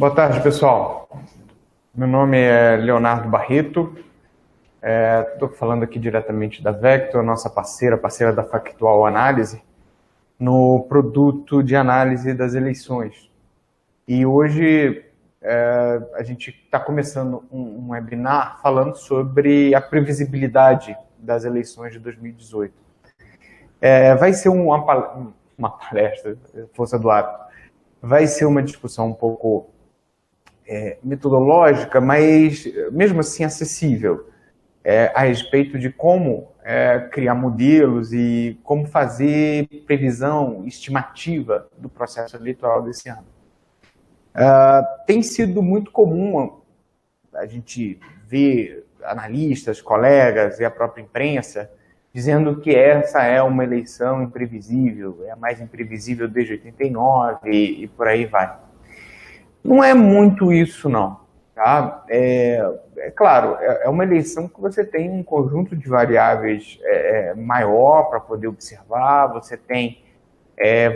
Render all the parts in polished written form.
Boa tarde, pessoal. Meu nome é Leonardo Barreto. Estou falando aqui diretamente da Vector, nossa parceira da Factual Análise, no produto de análise das eleições. E hoje a gente está começando um webinar falando sobre a previsibilidade das eleições de 2018. Vai ser uma palestra, força do hábito. Vai ser uma discussão um pouco metodológica, mas mesmo assim acessível, a respeito de como criar modelos e como fazer previsão estimativa do processo eleitoral desse ano. Tem sido muito comum a gente ver analistas, colegas e a própria imprensa dizendo que essa é uma eleição imprevisível, é a mais imprevisível desde 89 e por aí vai. Não é muito isso, não. Tá? Claro, é uma eleição que você tem um conjunto de variáveis maior para poder observar, você tem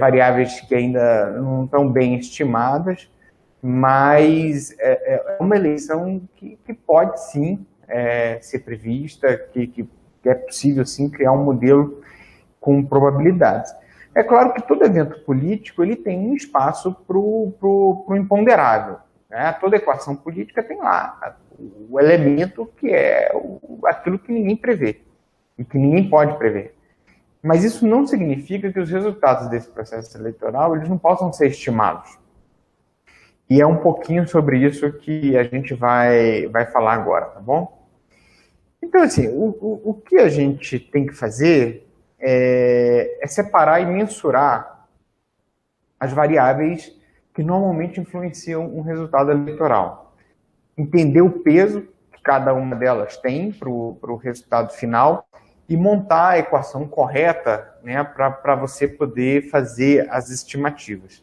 variáveis que ainda não estão bem estimadas, mas é uma eleição que pode sim ser prevista, que é possível sim criar um modelo com probabilidades. É claro que todo evento político ele tem um espaço para o imponderável. Né? Toda equação política tem lá o elemento que é aquilo que ninguém prevê e que ninguém pode prever. Mas isso não significa que os resultados desse processo eleitoral eles não possam ser estimados. E é um pouquinho sobre isso que a gente vai falar agora, tá bom? Então, assim, o que a gente tem que fazer é separar e mensurar as variáveis que normalmente influenciam um resultado eleitoral. Entender o peso que cada uma delas tem para o resultado final e montar a equação correta, né, para você poder fazer as estimativas.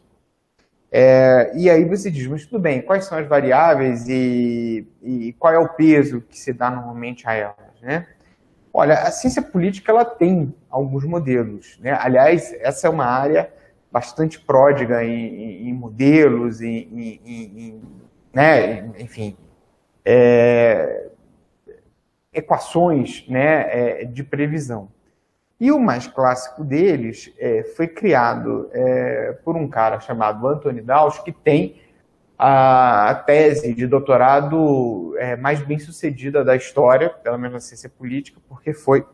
E aí você diz, mas tudo bem, quais são as variáveis e qual é o peso que se dá normalmente a elas, né? Olha, a ciência política ela tem alguns modelos, né? Aliás, essa é uma área bastante pródiga em modelos, né? Enfim, equações, né, de previsão. E o mais clássico deles foi criado por um cara chamado Anthony Dawes, que tem a tese de doutorado mais bem sucedida da história, pelo menos na ciência política, porque foi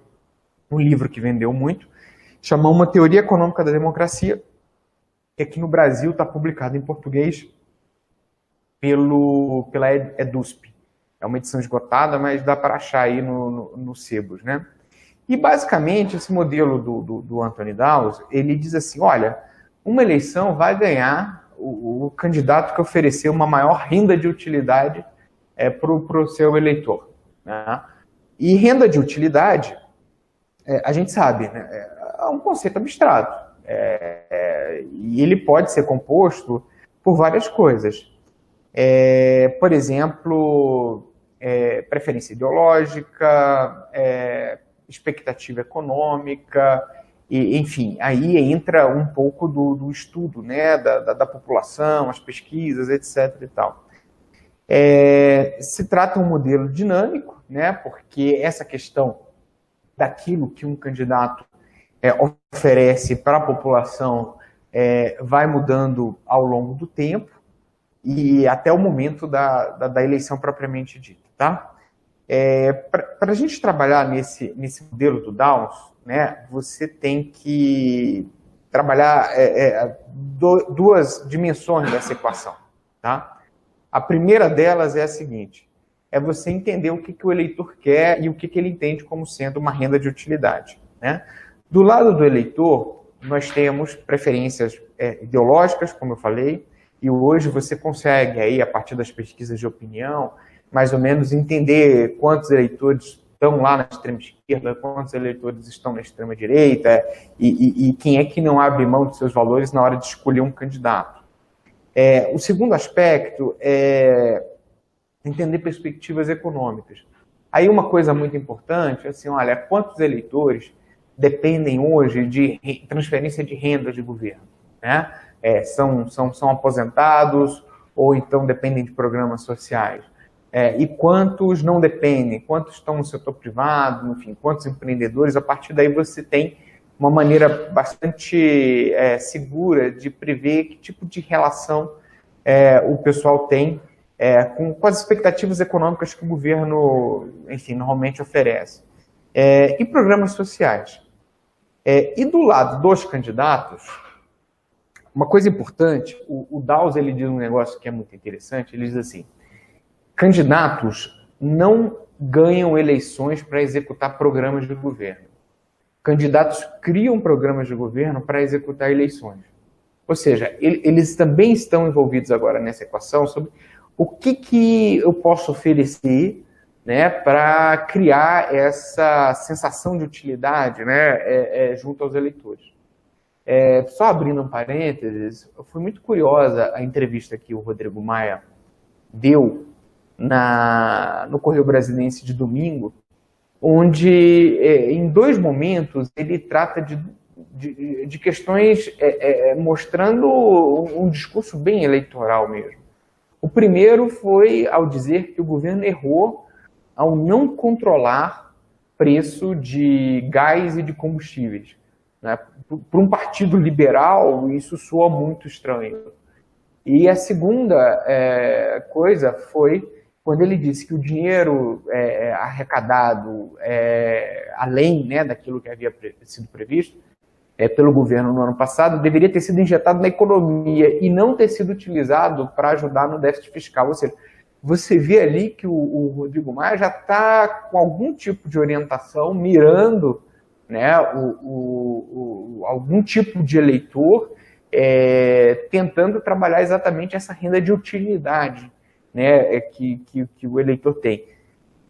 um livro que vendeu muito, chamado Uma Teoria Econômica da Democracia, que aqui no Brasil está publicado em português pela EDUSP. É uma edição esgotada, mas dá para achar aí no Sebos, né? E, basicamente, esse modelo do Anthony Dawes, ele diz assim, olha, uma eleição vai ganhar o candidato que oferecer uma maior renda de utilidade para o seu eleitor. Né? E renda de utilidade, a gente sabe, né, é um conceito abstrato. E ele pode ser composto por várias coisas. Por exemplo, preferência ideológica, expectativa econômica, e, enfim, aí entra um pouco do estudo, né, da população, as pesquisas, etc. e tal. Se trata de um modelo dinâmico, né, porque essa questão daquilo que um candidato oferece para a população vai mudando ao longo do tempo e até o momento da eleição propriamente dita, tá? Para a gente trabalhar nesse modelo do Dawes, né, você tem que trabalhar duas dimensões dessa equação. Tá? A primeira delas é a seguinte, você entender o que o eleitor quer e o que ele entende como sendo uma renda de utilidade. Né? Do lado do eleitor, nós temos preferências ideológicas, como eu falei, e hoje você consegue, aí, a partir das pesquisas de opinião, mais ou menos entender quantos eleitores estão lá na extrema esquerda, quantos eleitores estão na extrema direita e quem é que não abre mão de seus valores na hora de escolher um candidato. O segundo aspecto é entender perspectivas econômicas. Aí uma coisa muito importante é assim, olha, quantos eleitores dependem hoje de transferência de renda de governo, né? São aposentados ou então dependem de programas sociais? E quantos não dependem? Quantos estão no setor privado? Enfim, quantos empreendedores? A partir daí você tem uma maneira bastante segura de prever que tipo de relação o pessoal tem com as expectativas econômicas que o governo, enfim, normalmente oferece. E programas sociais. E do lado dos candidatos, uma coisa importante, o Dawes, ele diz um negócio que é muito interessante, ele diz assim: candidatos não ganham eleições para executar programas de governo. Candidatos criam programas de governo para executar eleições. Ou seja, eles também estão envolvidos agora nessa equação sobre o que eu posso oferecer, né, para criar essa sensação de utilidade, né, junto aos eleitores. Só abrindo um parênteses, foi muito curiosa a entrevista que o Rodrigo Maia deu no Correio Brasiliense de domingo, onde em 2 momentos ele trata de questões mostrando um discurso bem eleitoral mesmo. O primeiro foi ao dizer que o governo errou ao não controlar preço de gás e de combustíveis. Né? Para um partido liberal, isso soa muito estranho. E a segunda coisa foi quando ele disse que o dinheiro arrecadado, além, né, daquilo que havia sido previsto pelo governo no ano passado, deveria ter sido injetado na economia e não ter sido utilizado para ajudar no déficit fiscal. Ou seja, você vê ali que o Rodrigo Maia já está com algum tipo de orientação, mirando, né, algum tipo de eleitor, tentando trabalhar exatamente essa renda de utilidade, né, que o eleitor tem.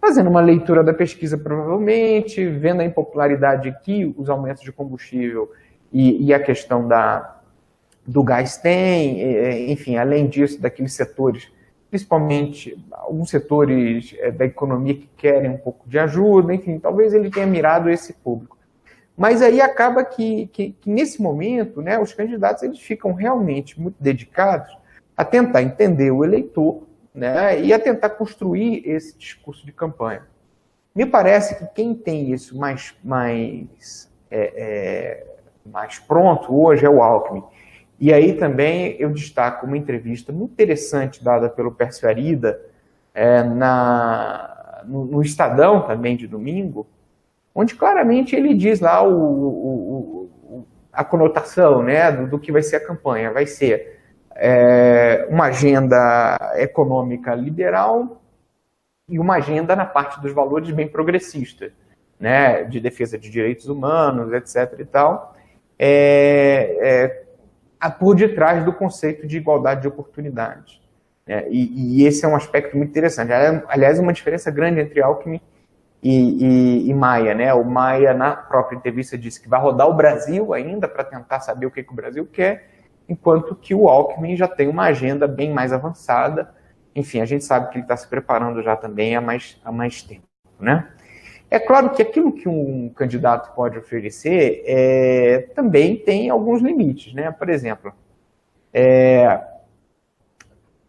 Fazendo uma leitura da pesquisa, provavelmente, vendo a impopularidade que os aumentos de combustível e a questão do gás tem, enfim, além disso, daqueles setores, principalmente alguns setores da economia que querem um pouco de ajuda, enfim, talvez ele tenha mirado esse público. Mas aí acaba que nesse momento, né, os candidatos eles ficam realmente muito dedicados a tentar entender o eleitor, né, e a tentar construir esse discurso de campanha. Me parece que quem tem isso mais pronto hoje é o Alckmin. E aí também eu destaco uma entrevista muito interessante dada pelo Pércio Arida no Estadão também de domingo, onde claramente ele diz lá a conotação, né, do que vai ser a campanha. Vai ser uma agenda econômica liberal e uma agenda na parte dos valores bem progressista, né, de defesa de direitos humanos, etc. e tal, por detrás do conceito de igualdade de oportunidades. E esse é um aspecto muito interessante. Aliás, uma diferença grande entre Alckmin e Maia, né? O Maia, na própria entrevista, disse que vai rodar o Brasil ainda para tentar saber o que o Brasil quer, enquanto que o Alckmin já tem uma agenda bem mais avançada. Enfim, a gente sabe que ele está se preparando já também há mais tempo, né? É claro que aquilo que um candidato pode oferecer também tem alguns limites, né? Por exemplo,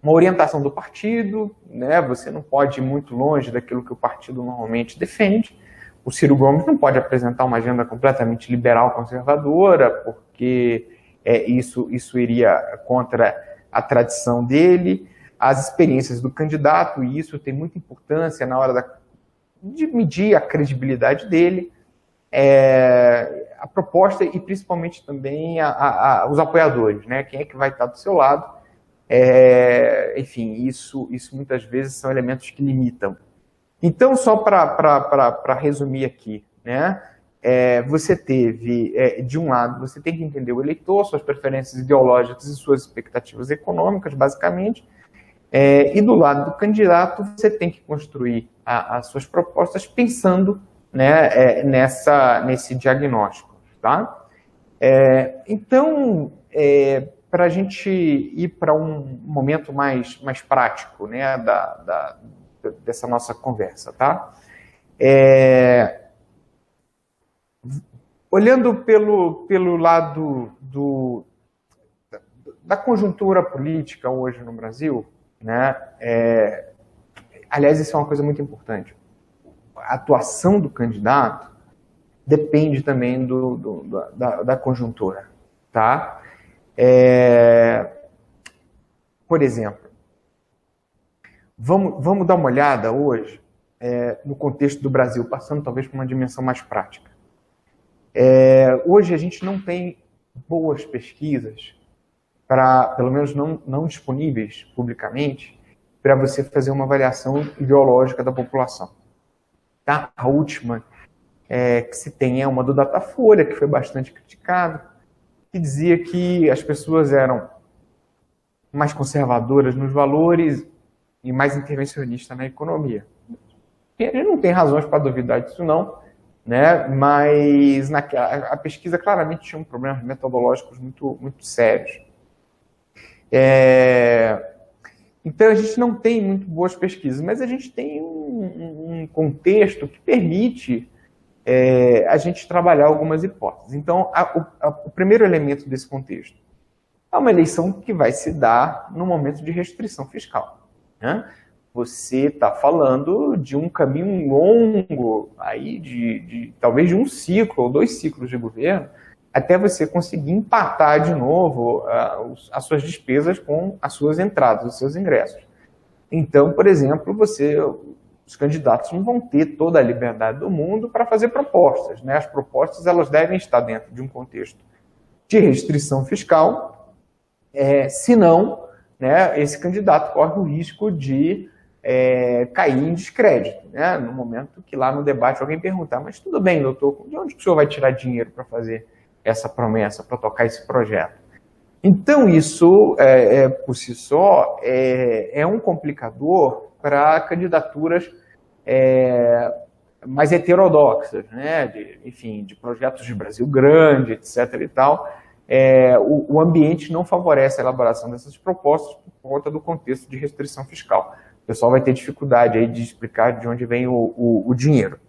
uma orientação do partido, né? Você não pode ir muito longe daquilo que o partido normalmente defende. O Ciro Gomes não pode apresentar uma agenda completamente liberal conservadora, porque isso iria contra a tradição dele. As experiências do candidato, e isso tem muita importância na hora de medir a credibilidade dele, a proposta e principalmente também os apoiadores, né? Quem é que vai estar do seu lado. Enfim, isso muitas vezes são elementos que limitam. Então, só para resumir aqui, né? Você teve, de um lado, você tem que entender o eleitor, suas preferências ideológicas e suas expectativas econômicas, basicamente. E do lado do candidato, você tem que construir as suas propostas pensando, né, nesse diagnóstico. Tá? Então, para a gente ir para um momento mais prático, né, dessa nossa conversa. Tá? Olhando pelo lado da conjuntura política hoje no Brasil, né? Aliás, isso é uma coisa muito importante. A atuação do candidato depende também da conjuntura, tá? Por exemplo, vamos dar uma olhada hoje no contexto do Brasil, passando talvez para uma dimensão mais prática. Hoje a gente não tem boas pesquisas, pelo menos não disponíveis publicamente, para você fazer uma avaliação ideológica da população. Tá? A última que se tem é uma do Datafolha, que foi bastante criticada, que dizia que as pessoas eram mais conservadoras nos valores e mais intervencionistas na economia. E a gente não tem razões para duvidar disso, não, né? Mas a pesquisa claramente tinha problemas metodológicos muito, muito sérios. Então, a gente não tem muito boas pesquisas, mas a gente tem um contexto que permite a gente trabalhar algumas hipóteses. Então, o primeiro elemento desse contexto é uma eleição que vai se dar no momento de restrição fiscal, né? Você está falando de um caminho longo, aí talvez de um ciclo ou 2 ciclos de governo, até você conseguir empatar de novo as suas despesas com as suas entradas, os seus ingressos. Então, por exemplo, os candidatos não vão ter toda a liberdade do mundo para fazer propostas, né? As propostas elas devem estar dentro de um contexto de restrição fiscal, senão, né, esse candidato corre o risco de cair em descrédito, né? No momento que lá no debate alguém perguntar, mas tudo bem, doutor, de onde que o senhor vai tirar dinheiro para fazer essa promessa, para tocar esse projeto? Então, isso, por si só, é um complicador para candidaturas mais heterodoxas, né? De projetos de Brasil grande, etc. e tal. O ambiente não favorece a elaboração dessas propostas por conta do contexto de restrição fiscal. O pessoal vai ter dificuldade aí de explicar de onde vem o dinheiro.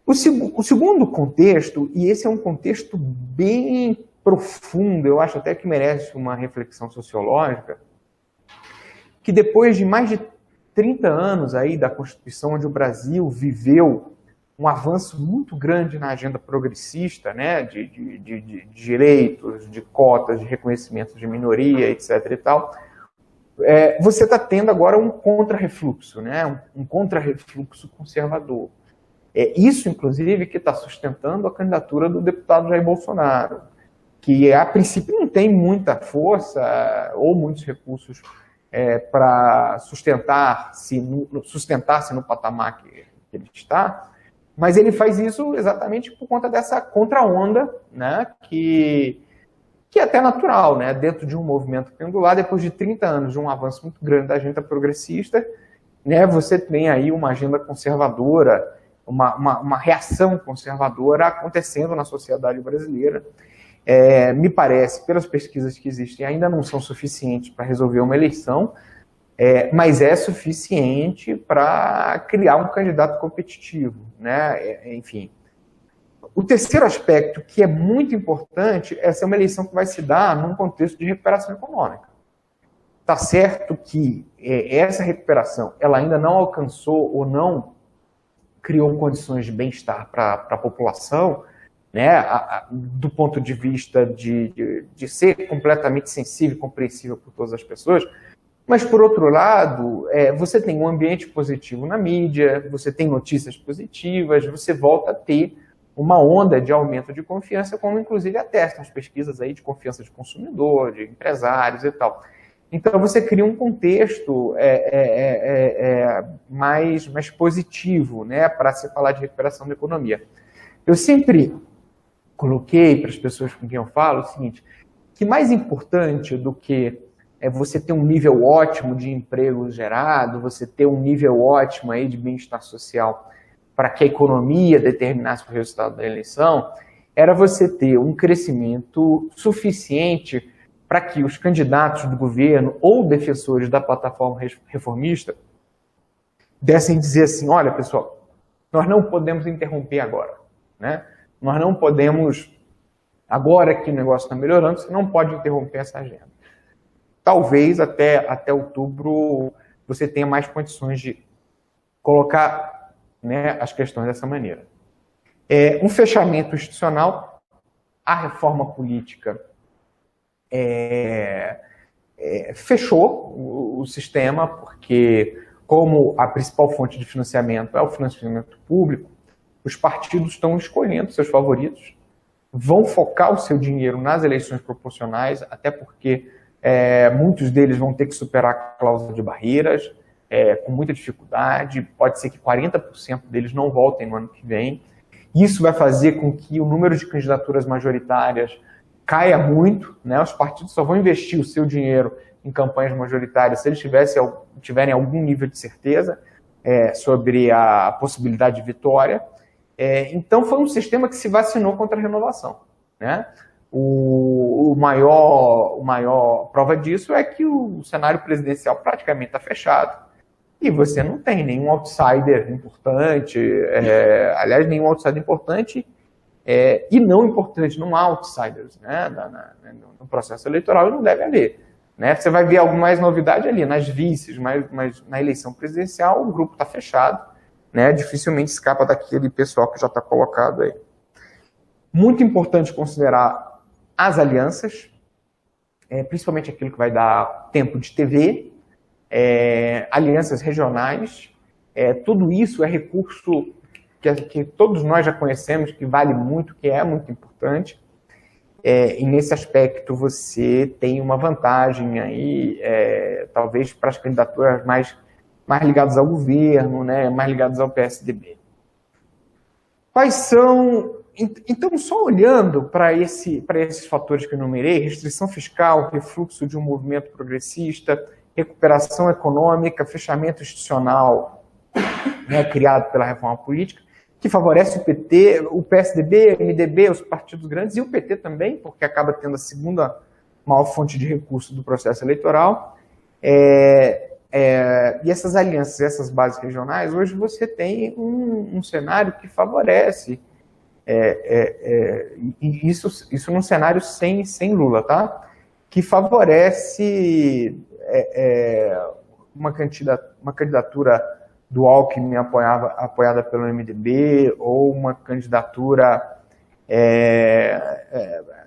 O segundo contexto, e esse é um contexto bem profundo, eu acho até que merece uma reflexão sociológica, que depois de mais de 30 anos aí da Constituição, onde o Brasil viveu um avanço muito grande na agenda progressista, né, de direitos, de cotas, de reconhecimento de minoria, etc. e tal, você está tendo agora um contra-refluxo, né, um contra-refluxo conservador. Isso, inclusive, que está sustentando a candidatura do deputado Jair Bolsonaro, que, a princípio, não tem muita força ou muitos recursos para sustentar-se no patamar que ele está, mas ele faz isso exatamente por conta dessa contra-onda, né, que é até natural, né, dentro de um movimento pendular, depois de 30 anos de um avanço muito grande da agenda progressista, né, você tem aí uma agenda conservadora, uma reação conservadora acontecendo na sociedade brasileira. Me parece, pelas pesquisas que existem, ainda não são suficientes para resolver uma eleição, mas é suficiente para criar um candidato competitivo, né? Enfim. O terceiro aspecto, que é muito importante, é ser uma eleição que vai se dar num contexto de recuperação econômica. Está certo que essa recuperação ela ainda não alcançou ou não criou condições de bem-estar para a população, né, do ponto de vista de ser completamente sensível e compreensível por todas as pessoas, mas, por outro lado, você tem um ambiente positivo na mídia, você tem notícias positivas, você volta a ter uma onda de aumento de confiança, como inclusive atestam as pesquisas aí de confiança de consumidor, de empresários e tal. Então, você cria um contexto mais positivo, né, para se falar de recuperação da economia. Eu sempre coloquei para as pessoas com quem eu falo o seguinte, que mais importante do que você ter um nível ótimo de emprego gerado, você ter um nível ótimo aí de bem-estar social para que a economia determinasse o resultado da eleição, era você ter um crescimento suficiente para que os candidatos do governo ou defensores da plataforma reformista dessem dizer assim, olha, pessoal, nós não podemos interromper agora, né? Nós não podemos, agora que o negócio está melhorando, você não pode interromper essa agenda. talvez até outubro você tenha mais condições de colocar, né, as questões dessa maneira. Um fechamento institucional, a reforma política fechou o sistema, porque como a principal fonte de financiamento é o financiamento público, os partidos estão escolhendo seus favoritos, vão focar o seu dinheiro nas eleições proporcionais, até porque muitos deles vão ter que superar a cláusula de barreiras, com muita dificuldade, pode ser que 40% deles não voltem no ano que vem. Isso vai fazer com que o número de candidaturas majoritárias caia muito, né? Os partidos só vão investir o seu dinheiro em campanhas majoritárias se eles tiverem algum nível de certeza sobre a possibilidade de vitória. Então, foi um sistema que se vacinou contra a renovação, né? O maior prova disso é que o cenário presidencial praticamente está fechado e você não tem nenhum outsider importante, aliás, nenhum outsider importante e não importante, não há outsiders, né? No processo eleitoral não deve haver. Né? Você vai ver alguma novidade ali nas vices, mas na eleição presidencial o grupo está fechado, né? Dificilmente escapa daquele pessoal que já está colocado aí. Muito importante considerar as alianças, principalmente aquilo que vai dar tempo de TV, alianças regionais, tudo isso é recurso que todos nós já conhecemos, que vale muito, que é muito importante, e nesse aspecto você tem uma vantagem aí, talvez para as candidaturas mais ligadas ao governo, né, mais ligadas ao PSDB. Quais são... Então, só olhando para esses fatores que eu enumerei, restrição fiscal, refluxo de um movimento progressista, recuperação econômica, fechamento institucional, né, criado pela reforma política, que favorece o PT, o PSDB, o MDB, os partidos grandes, e o PT também, porque acaba tendo a segunda maior fonte de recurso do processo eleitoral. E essas alianças, essas bases regionais, hoje você tem um cenário que favorece, e isso num cenário sem Lula, tá? Que favorece uma candidatura do Alckmin apoiada pelo MDB, ou uma candidatura,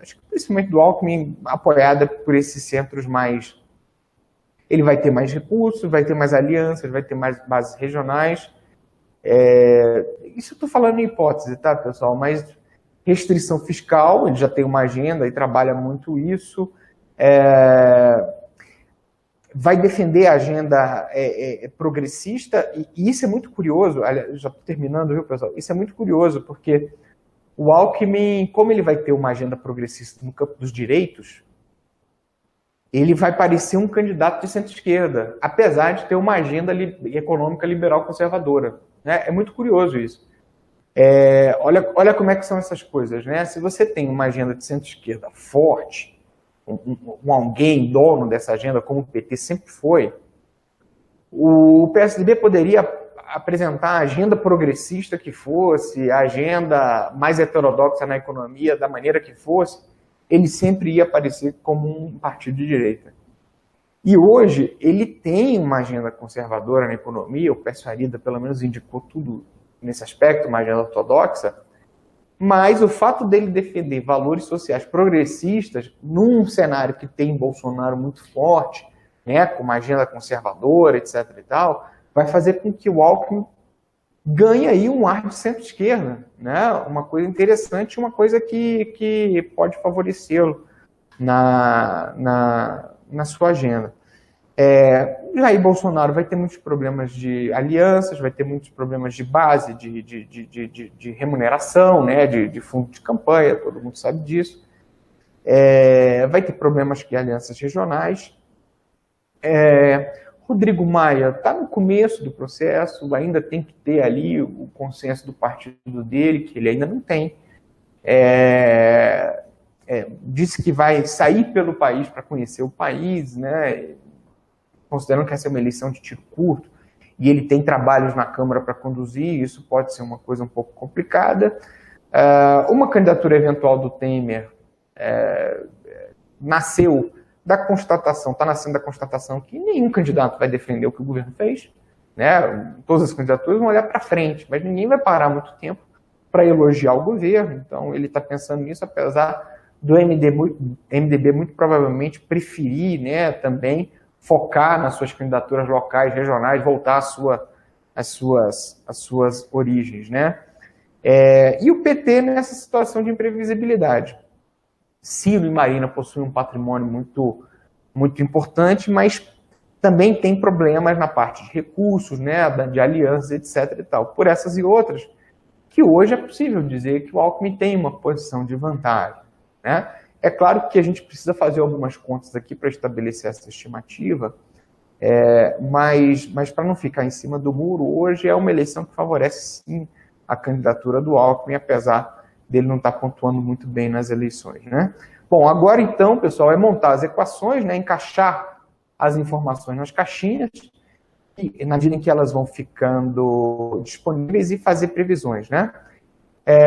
acho que principalmente do Alckmin, apoiada por esses centros mais... Ele vai ter mais recursos, vai ter mais alianças, vai ter mais bases regionais. Isso eu estou falando em hipótese, tá, pessoal? Mas restrição fiscal, ele já tem uma agenda e trabalha muito isso. Vai defender a agenda progressista, e isso é muito curioso. Já estou terminando, viu, pessoal? Isso é muito curioso, porque o Alckmin, como ele vai ter uma agenda progressista no campo dos direitos, ele vai parecer um candidato de centro-esquerda, apesar de ter uma agenda econômica liberal conservadora. Né? É muito curioso isso. Olha como é que são essas coisas. Né? Se você tem uma agenda de centro-esquerda forte, alguém dono dessa agenda, como o PT sempre foi, o PSDB poderia apresentar a agenda progressista que fosse, a agenda mais heterodoxa na economia, da maneira que fosse, ele sempre ia aparecer como um partido de direita. E hoje ele tem uma agenda conservadora na economia, o Pércio Arida pelo menos indicou tudo nesse aspecto, uma agenda ortodoxa, mas o fato dele defender valores sociais progressistas num cenário que tem Bolsonaro muito forte, né, com uma agenda conservadora, etc. e tal, vai fazer com que o Alckmin ganhe aí um ar de centro-esquerda, né? Uma coisa interessante, uma coisa que pode favorecê-lo na sua agenda. Jair Bolsonaro vai ter muitos problemas de alianças, vai ter muitos problemas de base, de remuneração, né, de fundo de campanha, todo mundo sabe disso. Vai ter problemas com alianças regionais. Rodrigo Maia está no começo do processo, ainda tem que ter ali o consenso do partido dele, que ele ainda não tem. Disse que vai sair pelo país para conhecer o país, né? Considerando que essa é uma eleição de tiro curto, e ele tem trabalhos na Câmara para conduzir, isso pode ser uma coisa um pouco complicada. Uma candidatura eventual do Temer nasceu da constatação, está nascendo da constatação que nenhum candidato vai defender o que o governo fez, né? Todas as candidaturas vão olhar para frente, mas ninguém vai parar muito tempo para elogiar o governo. Então, ele está pensando nisso, apesar do MDB muito provavelmente preferir, né, também focar nas suas candidaturas locais, regionais, voltar às suas origens, né? E o PT nessa situação de imprevisibilidade. Ciro e Marina possuem um patrimônio muito importante, mas também tem problemas na parte de recursos, né, de alianças, etc. e tal. Por essas e outras, que hoje é possível dizer que o Alckmin tem uma posição de vantagem, né? É claro que a gente precisa fazer algumas contas aqui para estabelecer essa estimativa, mas para não ficar em cima do muro, hoje é uma eleição que favorece sim a candidatura do Alckmin, apesar dele não estar pontuando muito bem nas eleições, né? Bom, agora então, pessoal, é montar as equações, né, encaixar as informações nas caixinhas, e, na medida em que elas vão ficando disponíveis, e fazer previsões, né?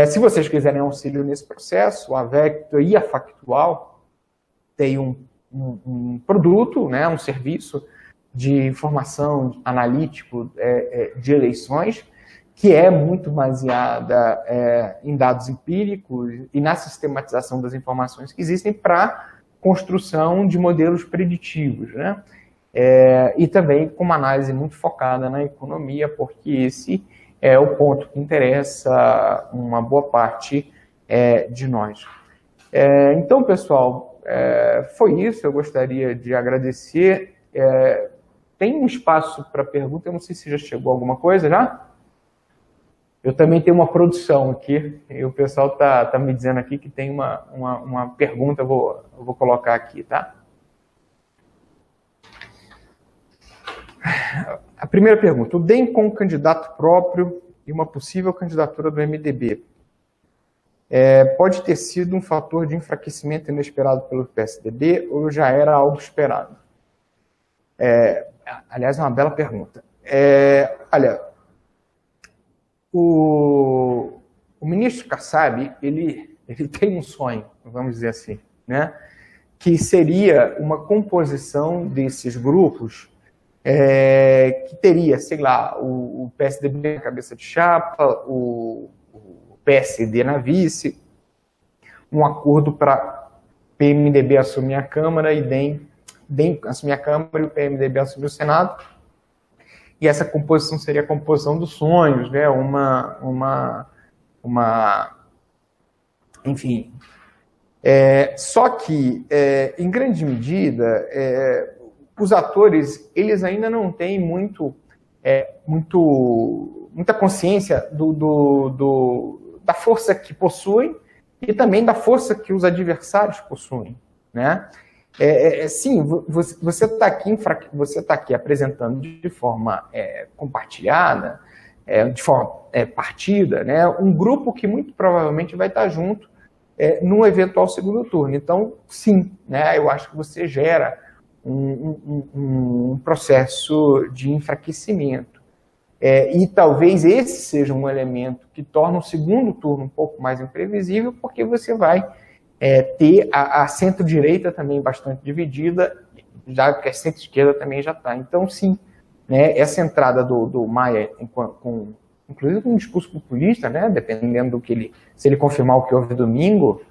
Se vocês quiserem auxílio nesse processo, a Vector e a Factual têm um produto, né, um serviço de informação analítico de eleições, que é muito baseada em dados empíricos e na sistematização das informações que existem para construção de modelos preditivos, né? E também com uma análise muito focada na economia, porque esse é o ponto que interessa uma boa parte de nós. Então, pessoal, foi isso. Eu gostaria de agradecer. Tem um espaço para pergunta, eu não sei se já chegou alguma coisa já. Eu também tenho uma produção aqui, e o pessoal tá me dizendo aqui que tem uma pergunta, eu vou colocar aqui, tá? A primeira pergunta: o DEM como candidato próprio e uma possível candidatura do MDB pode ter sido um fator de enfraquecimento inesperado pelo PSDB ou já era algo esperado? Aliás, é uma bela pergunta. Olha, o ministro Kassab, ele tem um sonho, vamos dizer assim, né, que seria uma composição desses grupos que teria, sei lá, o PSDB na cabeça de chapa, o PSD na vice, um acordo para PMDB assumir a Câmara e DEM assumir a Câmara e o PMDB assumir o Senado. E essa composição seria a composição dos sonhos, né? Enfim. Só que, em grande medida, os atores, eles ainda não têm muita consciência da força que possuem e também da força que os adversários possuem, né? Sim, você está aqui apresentando de forma compartilhada, de forma partida, né, um grupo que muito provavelmente vai estar junto num eventual segundo turno. Então, sim, né, eu acho que você gera um processo de enfraquecimento. E talvez esse seja um elemento que torna o segundo turno um pouco mais imprevisível, porque você vai ter a centro-direita também bastante dividida, já que a centro-esquerda também já está. Então, sim, né, essa entrada do Maia, inclusive com um discurso populista, né, dependendo se ele confirmar o que houve domingo,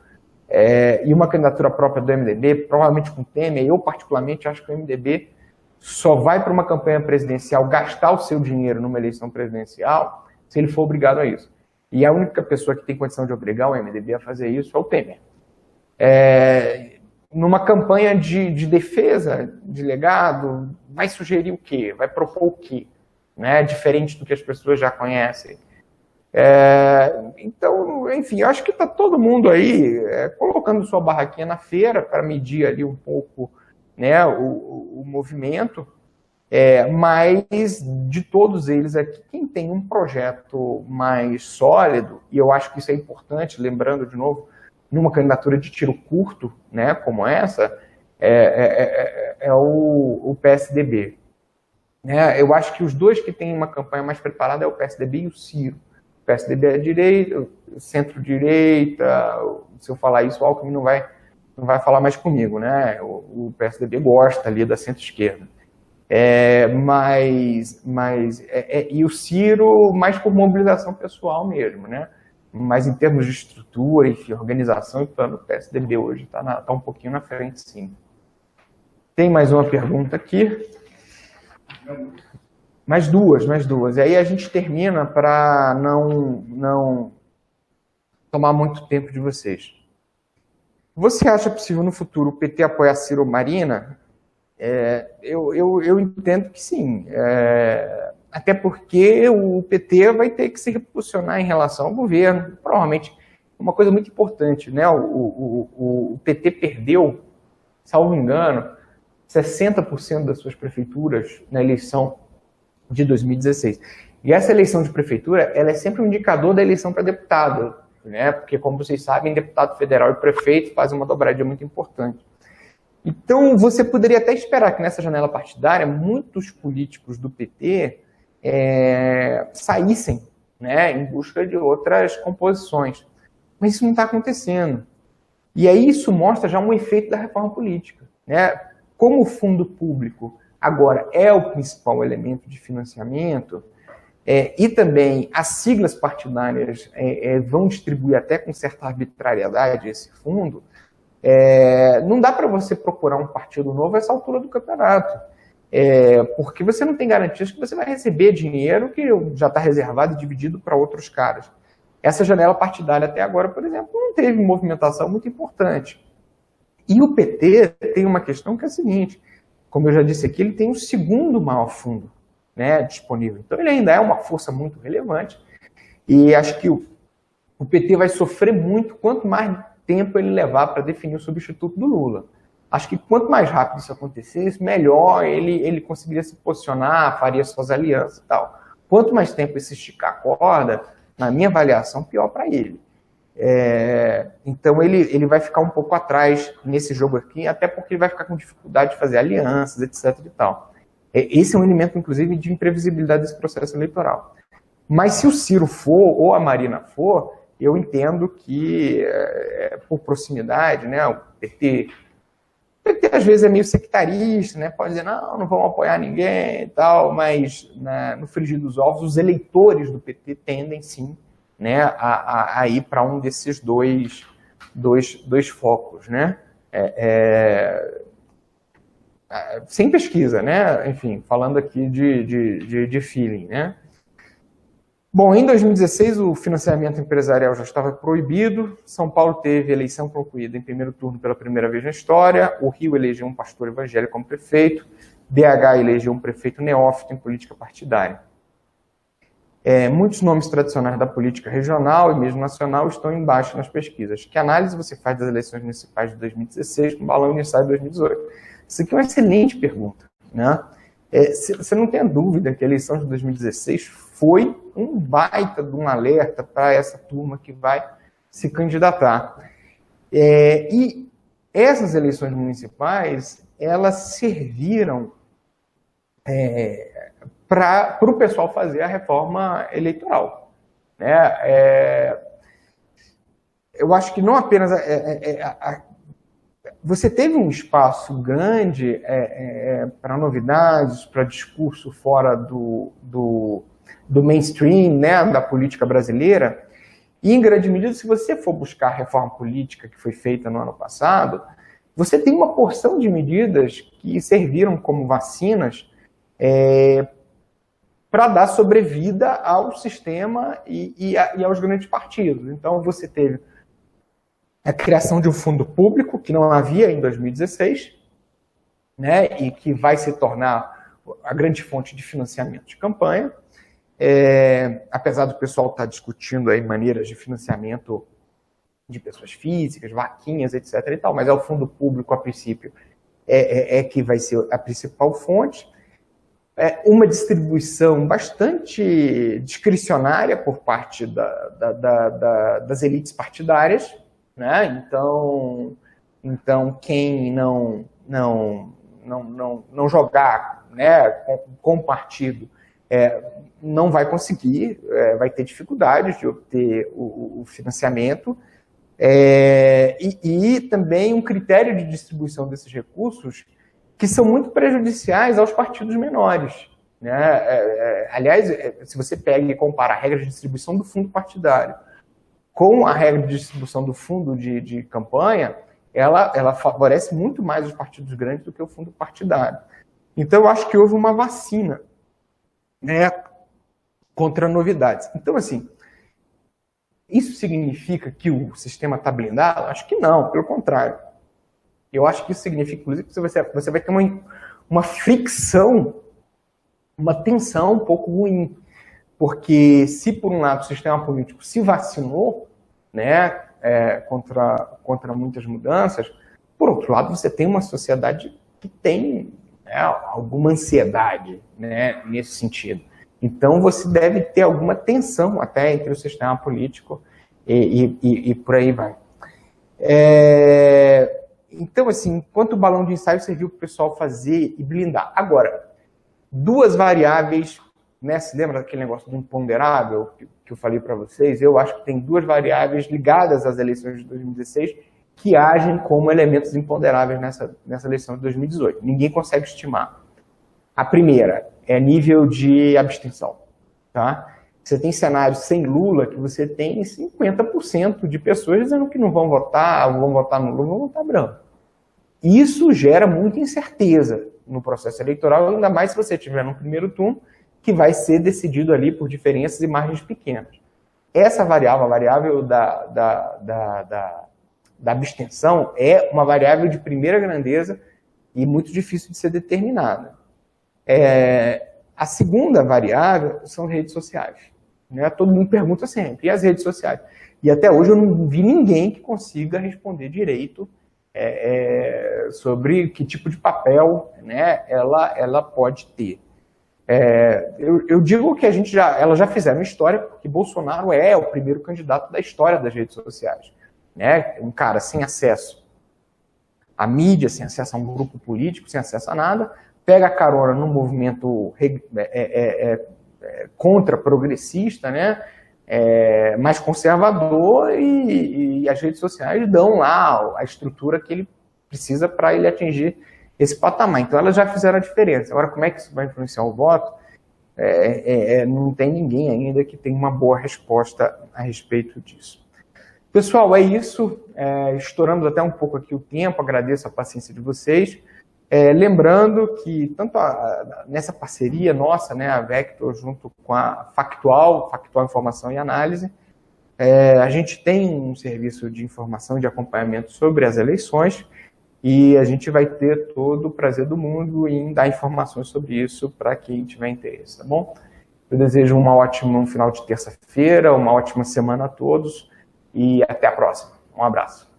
e uma candidatura própria do MDB, provavelmente com Temer, eu particularmente acho que o MDB só vai para uma campanha presidencial gastar o seu dinheiro numa eleição presidencial se ele for obrigado a isso. E a única pessoa que tem condição de obrigar o MDB a fazer isso é o Temer. Numa campanha de defesa de legado, vai sugerir o quê? Vai propor o quê? Né? Diferente do que as pessoas já conhecem. Então, enfim, eu acho que está todo mundo aí colocando sua barraquinha na feira para medir ali um pouco, né, o movimento, mas de todos eles aqui, quem tem um projeto mais sólido, e eu acho que isso é importante, lembrando de novo, numa candidatura de tiro curto, né, como essa, o PSDB. Eu acho que os dois que têm uma campanha mais preparada é o PSDB e o Ciro. O PSDB é direita, centro-direita, se eu falar isso, o Alckmin não vai não vai falar mais comigo, né? O PSDB gosta ali da centro-esquerda. E o Ciro mais por mobilização pessoal mesmo, né? Mas em termos de estrutura, enfim, organização e plano, o PSDB hoje está um pouquinho na frente, sim. Tem mais uma pergunta aqui? Mais duas. E aí a gente termina para não tomar muito tempo de vocês. Você acha possível no futuro o PT apoiar Ciro ou Marina? Eu entendo que sim. Até porque o PT vai ter que se reposicionar em relação ao governo. Provavelmente, uma coisa muito importante, né? O PT perdeu, salvo engano, 60% das suas prefeituras na eleição de 2016. E essa eleição de prefeitura, ela é sempre um indicador da eleição para deputado, né? Porque, como vocês sabem, deputado federal e prefeito fazem uma dobradinha muito importante. Então, você poderia até esperar que nessa janela partidária, muitos políticos do PT saíssem, né, em busca de outras composições. Mas isso não está acontecendo. E aí isso mostra já um efeito da reforma política, né? Como o fundo público agora é o principal elemento de financiamento, e também as siglas partidárias vão distribuir até com certa arbitrariedade esse fundo, não dá para você procurar um partido novo a essa altura do campeonato, porque você não tem garantias que você vai receber dinheiro que já está reservado e dividido para outros caras. Essa janela partidária até agora, por exemplo, não teve movimentação muito importante. E o PT tem uma questão que é a seguinte, como eu já disse aqui, ele tem o segundo maior fundo, né, disponível. Então ele ainda é uma força muito relevante e acho que o PT vai sofrer muito quanto mais tempo ele levar para definir o substituto do Lula. Acho que quanto mais rápido isso acontecesse, melhor ele conseguiria se posicionar, faria suas alianças e tal. Quanto mais tempo esse esticar a corda, na minha avaliação, pior para ele. Então ele vai ficar um pouco atrás nesse jogo aqui, até porque ele vai ficar com dificuldade de fazer alianças, etc. e tal. Esse é um elemento, inclusive, de imprevisibilidade desse processo eleitoral. Mas se o Ciro for, ou a Marina for, eu entendo que, por proximidade, né, o PT às vezes é meio sectarista, né, pode dizer, não vamos apoiar ninguém e tal, mas no frigir dos ovos, os eleitores do PT tendem, sim, né, a ir para um desses dois focos, né? Sem pesquisa, né? Enfim, falando aqui de feeling, né? Bom, em 2016 o financiamento empresarial já estava proibido, São Paulo teve eleição concluída em primeiro turno pela primeira vez na história, o Rio elegeu um pastor evangélico como prefeito, BH elegeu um prefeito neófito em política partidária. Muitos nomes tradicionais da política regional e mesmo nacional estão embaixo nas pesquisas. Que análise você faz das eleições municipais de 2016 com o balão inicial de 2018? Isso aqui é uma excelente pergunta, né? Você não tem dúvida que a eleição de 2016 foi um baita de um alerta para essa turma que vai se candidatar. E essas eleições municipais, elas serviram para o pessoal fazer a reforma eleitoral, né? Eu acho que não apenas você teve um espaço grande para novidades, para discurso fora do mainstream, né, da política brasileira, e em grande medida, se você for buscar a reforma política que foi feita no ano passado, você tem uma porção de medidas que serviram como vacinas para dar sobrevida ao sistema e aos grandes partidos. Então, você teve a criação de um fundo público, que não havia em 2016, né, e que vai se tornar a grande fonte de financiamento de campanha. Apesar do pessoal estar discutindo aí maneiras de financiamento de pessoas físicas, vaquinhas, etc. e tal, mas é o fundo público, a princípio, que vai ser a principal fonte. Uma distribuição bastante discricionária por parte das elites partidárias, né? Então quem não jogar, né, com o partido não vai conseguir, vai ter dificuldades de obter o financiamento. E também um critério de distribuição desses recursos que são muito prejudiciais aos partidos menores. Né? Aliás, se você pega e compara a regra de distribuição do fundo partidário com a regra de distribuição do fundo de campanha, ela favorece muito mais os partidos grandes do que o fundo partidário. Então, eu acho que houve uma vacina, né, contra novidades. Então, assim, isso significa que o sistema está blindado? Acho que não, pelo contrário. Eu acho que isso significa, inclusive, que você vai ter uma fricção, uma tensão um pouco ruim. Porque se, por um lado, o sistema político se vacinou, né, contra muitas mudanças, por outro lado, você tem uma sociedade que tem, né, alguma ansiedade, né, nesse sentido. Então, você deve ter alguma tensão até entre o sistema político e por aí vai. Então, assim, enquanto o balão de ensaio serviu para o pessoal fazer e blindar. Agora, duas variáveis, né, se lembra daquele negócio do imponderável que eu falei para vocês? Eu acho que tem duas variáveis ligadas às eleições de 2016 que agem como elementos imponderáveis nessa eleição de 2018. Ninguém consegue estimar. A primeira é nível de abstenção. Tá? Você tem cenários sem Lula que você tem 50% de pessoas dizendo que não vão votar, ou vão votar no Lula, vão votar branco. Isso gera muita incerteza no processo eleitoral, ainda mais se você tiver no primeiro turno, que vai ser decidido ali por diferenças e margens pequenas. Essa variável, a variável da abstenção, é uma variável de primeira grandeza e muito difícil de ser determinada. A segunda variável são redes sociais. Né? Todo mundo pergunta sempre, e as redes sociais? E até hoje eu não vi ninguém que consiga responder direito sobre que tipo de papel, né, ela pode ter. Eu digo que elas já fizeram história, porque Bolsonaro é o primeiro candidato da história das redes sociais. Né? Um cara sem acesso à mídia, sem acesso a um grupo político, sem acesso a nada, pega a carona num movimento contra-progressista, né? Mais conservador, e as redes sociais dão lá a estrutura que ele precisa para ele atingir esse patamar. Então, elas já fizeram a diferença. Agora, como é que isso vai influenciar o voto? Não tem ninguém ainda que tenha uma boa resposta a respeito disso. Pessoal, é isso. Estouramos até um pouco aqui o tempo, agradeço a paciência de vocês. Lembrando que, tanto nessa parceria nossa, né, a Vector, junto com a Factual Informação e Análise, a gente tem um serviço de informação e de acompanhamento sobre as eleições, e a gente vai ter todo o prazer do mundo em dar informações sobre isso para quem tiver interesse, tá bom? Eu desejo um ótimo final de terça-feira, uma ótima semana a todos, e até a próxima. Um abraço.